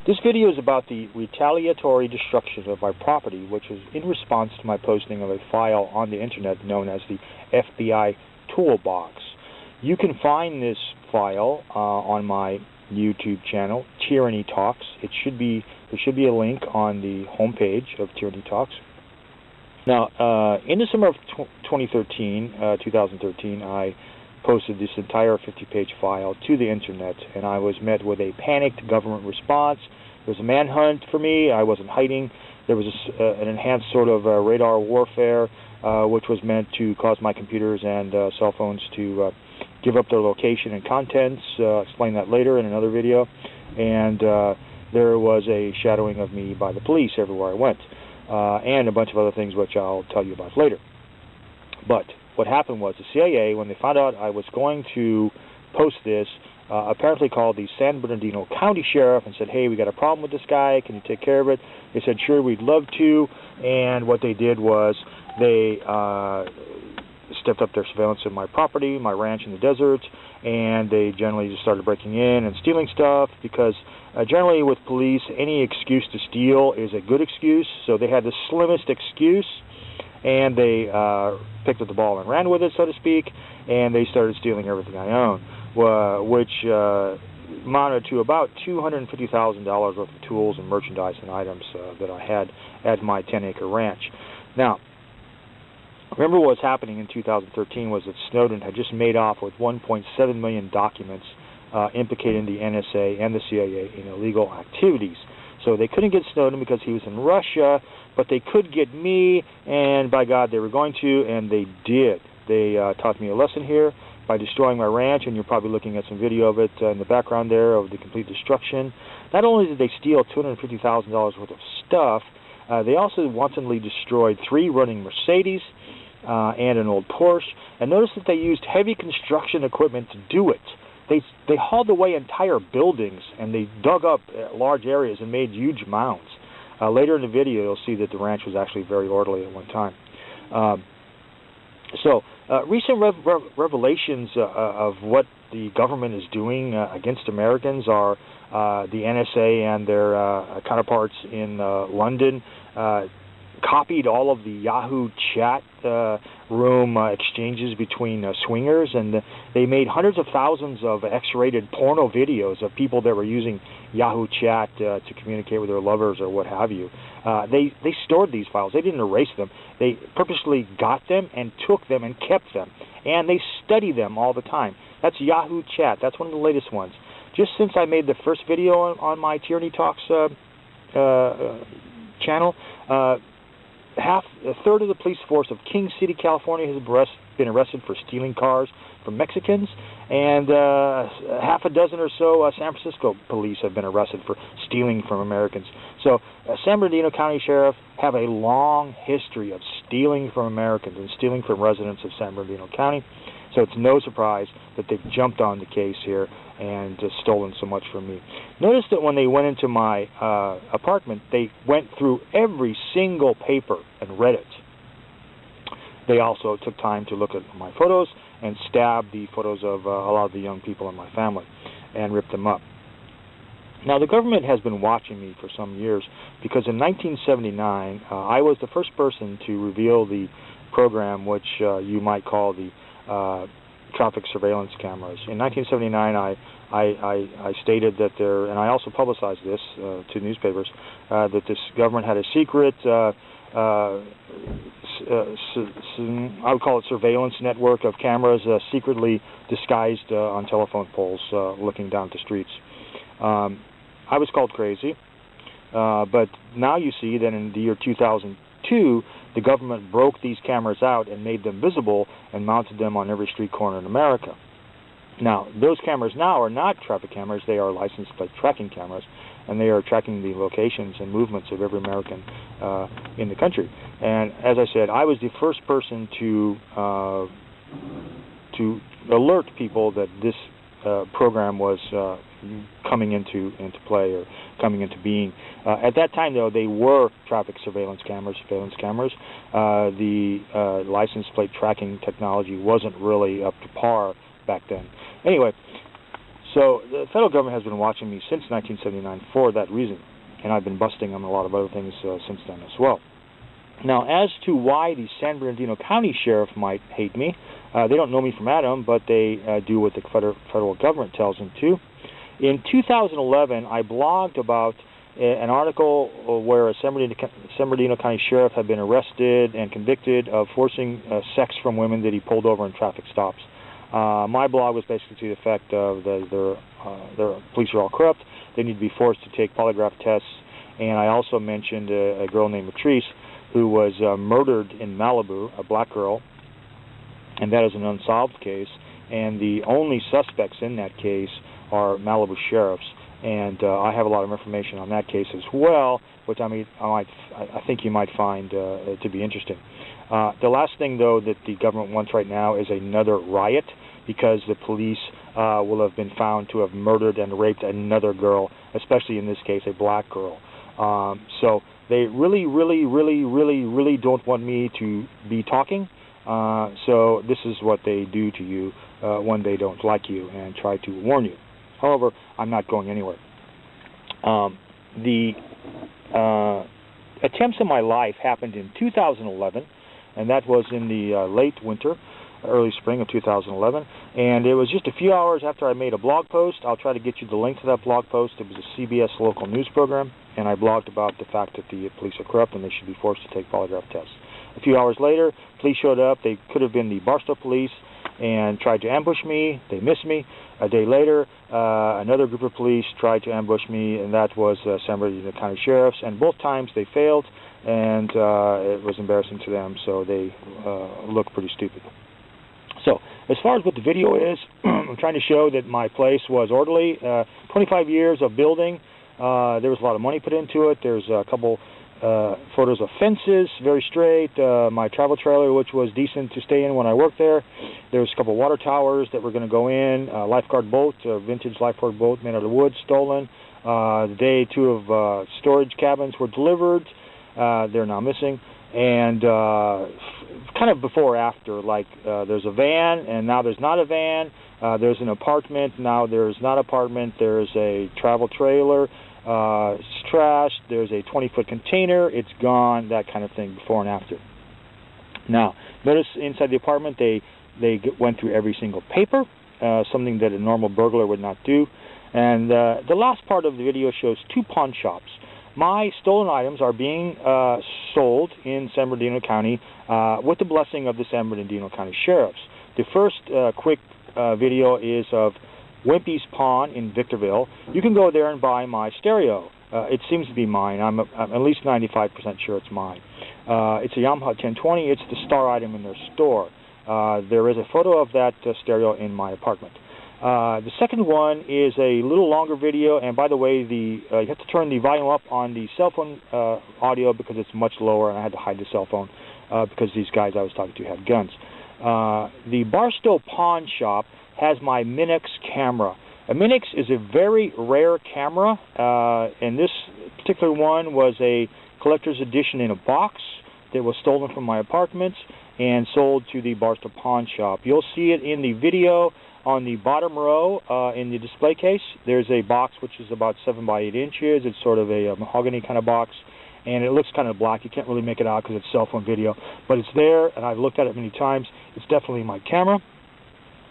This video is about the retaliatory destruction of my property, which is in response to my posting of a file on the internet known as the FBI Toolbox. You can find this file on my YouTube channel, Tyranny Talks. There should be a link on the homepage of Tyranny Talks. Now, in the summer of 2013, I posted this entire 50-page file to the internet, and I was met with a panicked government response. There was a manhunt for me. I wasn't hiding. There was an enhanced sort of radar warfare, which was meant to cause my computers and cell phones to give up their location and contents. I'll explain that later in another video. And there was a shadowing of me by the police everywhere I went, and a bunch of other things which I'll tell you about later. But what happened was the CIA, when they found out I was going to post this, apparently called the San Bernardino County Sheriff and said, hey, we got a problem with this guy, can you take care of it? They said, sure, we'd love to. And what they did was they stepped up their surveillance of my property, my ranch in the desert, and they generally just started breaking in and stealing stuff, because generally with police, any excuse to steal is a good excuse. So they had the slimmest excuse, and they picked up the ball and ran with it, so to speak, and they started stealing everything I own, which amounted to about $250,000 worth of tools and merchandise and items that I had at my 10-acre ranch. Now, remember what was happening in 2013 was that Snowden had just made off with 1.7 million documents implicating the NSA and the CIA in illegal activities. So they couldn't get Snowden because he was in Russia, but they could get me, and by God, they were going to, and they did. They taught me a lesson here by destroying my ranch, and you're probably looking at some video of it in the background there of the complete destruction. Not only did they steal $250,000 worth of stuff, they also wantonly destroyed 3 running Mercedes and an old Porsche. And notice that they used heavy construction equipment to do it. They hauled away entire buildings, and they dug up large areas and made huge mounds. Later in the video, you'll see that the ranch was actually very orderly at one time. Recent revelations of what the government is doing against Americans are the NSA and their counterparts in London copied all of the Yahoo chat room exchanges between swingers, and they made hundreds of thousands of X-rated porno videos of people that were using Yahoo chat to communicate with their lovers or what have you. They stored these files. They didn't erase them. They purposely got them and took them and kept them, and they study them all the time. That's Yahoo chat. That's one of the latest ones. Just since I made the first video on my Tyranny Talks channel, a third of the police force of King City, California has been arrested for stealing cars from Mexicans, and half a dozen or so San Francisco police have been arrested for stealing from Americans. So San Bernardino County Sheriff have a long history of stealing from Americans and stealing from residents of San Bernardino County. So it's no surprise that they've jumped on the case here and stolen so much from me. Notice that when they went into my apartment, they went through every single paper and read it. They also took time to look at my photos and stab the photos of a lot of the young people in my family and rip them up. Now, the government has been watching me for some years, because in 1979, I was the first person to reveal the program which you might call the traffic surveillance cameras. In 1979, I stated that there, and I also publicized this to newspapers, that this government had a secret, I would call it surveillance network of cameras secretly disguised on telephone poles looking down the streets. I was called crazy, but now you see that in the year 2002, the government broke these cameras out and made them visible and mounted them on every street corner in America. Now, those cameras now are not traffic cameras. They are license plate tracking cameras, and they are tracking the locations and movements of every American in the country. And as I said, I was the first person to alert people that this program was coming into play or coming into being. At that time, though, they were traffic surveillance cameras. The license plate tracking technology wasn't really up to par back then. Anyway, So the federal government has been watching me since 1979 for that reason, and I've been busting them a lot of other things since then as well. Now, as to why the San Bernardino County Sheriff might hate me, they don't know me from Adam, but they do what the federal government tells them to. In 2011, I blogged about an article where a San Bernardino County Sheriff had been arrested and convicted of forcing sex from women that he pulled over in traffic stops. My blog was basically to the effect of their police are all corrupt, they need to be forced to take polygraph tests, and I also mentioned a girl named Matrice who was murdered in Malibu, a black girl, and that is an unsolved case, and the only suspects in that case are Malibu sheriffs, and I have a lot of information on that case as well, which I think you might find to be interesting. The last thing, though, that the government wants right now is another riot, because the police will have been found to have murdered and raped another girl, especially in this case a black girl. So they really, really, really, really, really don't want me to be talking. So this is what they do to you when they don't like you and try to warn you. However, I'm not going anywhere. The attempts in my life happened in 2011, and that was in the late winter, early spring of 2011, and it was just a few hours after I made a blog post. I'll try to get you the link to that blog post. It was a CBS local news program, and I blogged about the fact that the police are corrupt and they should be forced to take polygraph tests. A few hours later, police showed up. They could have been the Barstow police and tried to ambush me. They missed me. A day later, another group of police tried to ambush me, and that was San Bernardino County Sheriffs, and both times they failed, and it was embarrassing to them, so they look pretty stupid. So, as far as what the video is, I'm trying to show that my place was orderly. 25 years of building. There was a lot of money put into it. There's a couple photos of fences, very straight. My travel trailer, which was decent to stay in when I worked there. There's a couple water towers that were going to go in. A lifeguard boat, a vintage lifeguard boat made out of wood, stolen. The day 2 of storage cabins were delivered. They're now missing. And kind of before or after, like there's a van, and now there's not a van. There's an apartment, now there's not an apartment. There's a travel trailer. It's trashed. There's a 20-foot container. It's gone. That kind of thing before and after. Now, notice inside the apartment they went through every single paper, something that a normal burglar would not do. And the last part of the video shows 2 pawn shops. My stolen items are being sold in San Bernardino County with the blessing of the San Bernardino County Sheriffs. The first quick video is of Wimpy's Pawn in Victorville. You can go there and buy my stereo. It seems to be mine. I'm at least 95% sure it's mine. It's a Yamaha 1020. It's the star item in their store. There is a photo of that stereo in my apartment. The second one is a little longer video, and by the way, you have to turn the volume up on the cell phone audio because it's much lower, and I had to hide the cell phone because these guys I was talking to had guns. The Barstow Pawn Shop has my Minix camera. A Minix is a very rare camera, and this particular one was a collector's edition in a box that was stolen from my apartment and sold to the Barstow Pawn Shop. You'll see it in the video on the bottom row in the display case. There's a box which is about 7 by 8 inches. It's sort of a mahogany kind of box, and it looks kind of black. You can't really make it out because it's cell phone video, but it's there, and I've looked at it many times. It's definitely my camera,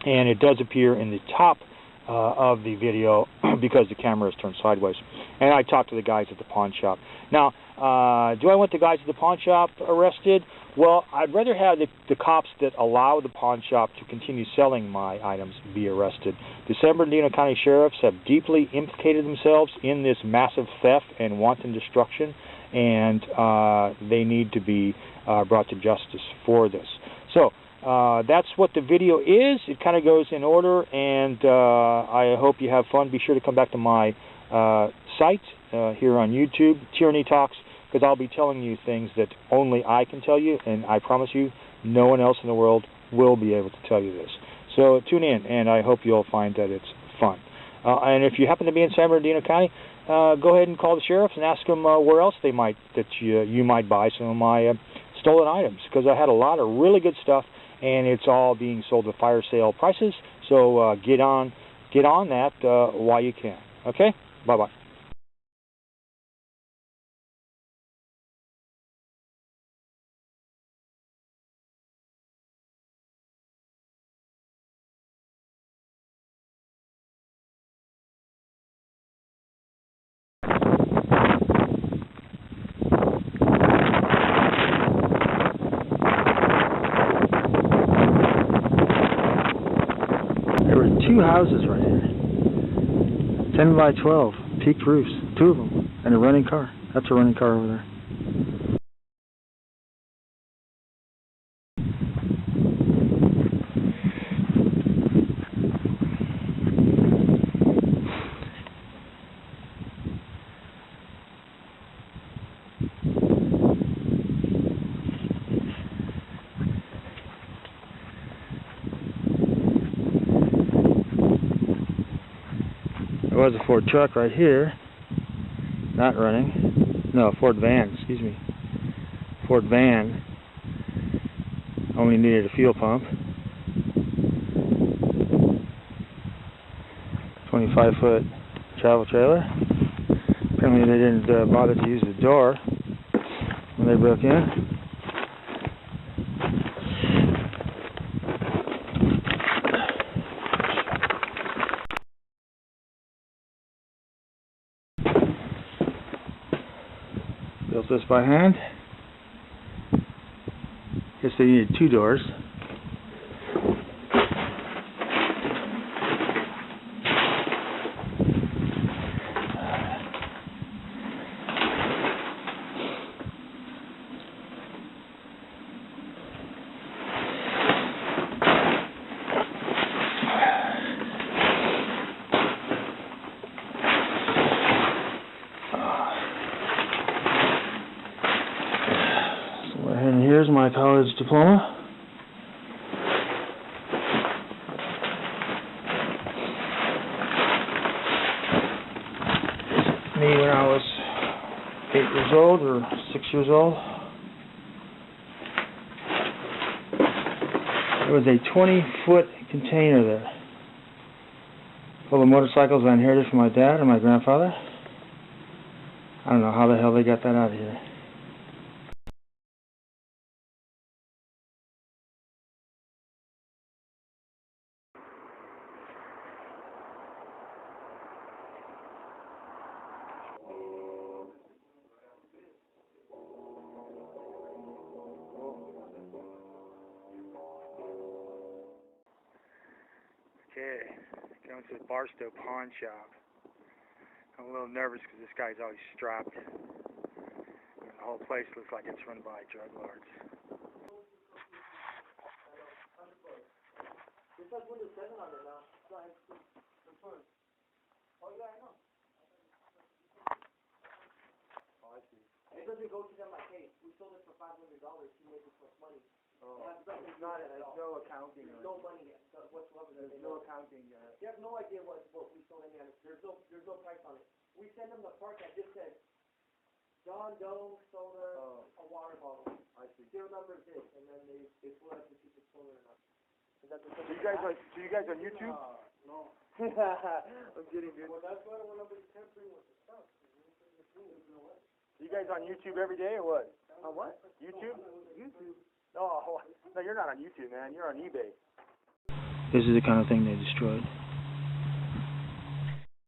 and it does appear in the top of the video because the camera is turned sideways. And I talked to the guys at the pawn shop. Now, do I want the guys at the pawn shop arrested? Well, I'd rather have the cops that allow the pawn shop to continue selling my items be arrested. The San Bernardino County Sheriffs have deeply implicated themselves in this massive theft and wanton destruction, and they need to be brought to justice for this. So, that's what the video is. It kind of goes in order, and I hope you have fun. Be sure to come back to my site here on YouTube, Tyranny Talks, because I'll be telling you things that only I can tell you, and I promise you, no one else in the world will be able to tell you this. So tune in, and I hope you'll find that it's fun. And if you happen to be in San Bernardino County, go ahead and call the sheriffs and ask them where else they might you might buy some of my stolen items, because I had a lot of really good stuff, and it's all being sold at fire sale prices. So get on get on that while you can. Okay? Bye-bye. There were two houses right here. 10 by 12, peaked roofs, two of them, and a running car. That's a running car over there. There was a Ford truck right here, not running. No, Ford van, excuse me. Ford van only needed a fuel pump. 25-foot travel trailer. Apparently they didn't bother to use the door when they broke in. Built this by hand. Guess they needed two doors. And here's my college diploma. Me when I was 8 years old or 6 years old. There was a 20-foot container there full of motorcycles I inherited from my dad and my grandfather. I don't know how the hell they got that out of here. Okay, going to the Barstow Pawn Shop. I'm a little nervous because this guy's always strapped. And the whole place looks like it's run by drug lords. This has Windows 7 on it now. Which one? Oh yeah, I know. Oh, I see. It doesn't go to them like, hey, we sold it for $500, you made this much money. Oh, it's not, there's no accounting. There's no money whatsoever. There's no accounting. You have no idea what we sold any of it. There's no price on it. We send them the part that just says John Doe sold a water bottle. I see. Their number is this, and then they pull out to see if it's sold or not. Is that the so you guys on YouTube? No. I'm kidding, dude. Well, that's why when nobody's tampering with the stuff. You guys on YouTube every day or what? On what? YouTube? YouTube. Oh, no, you're not on YouTube, man. You're on eBay. This is the kind of thing they destroyed.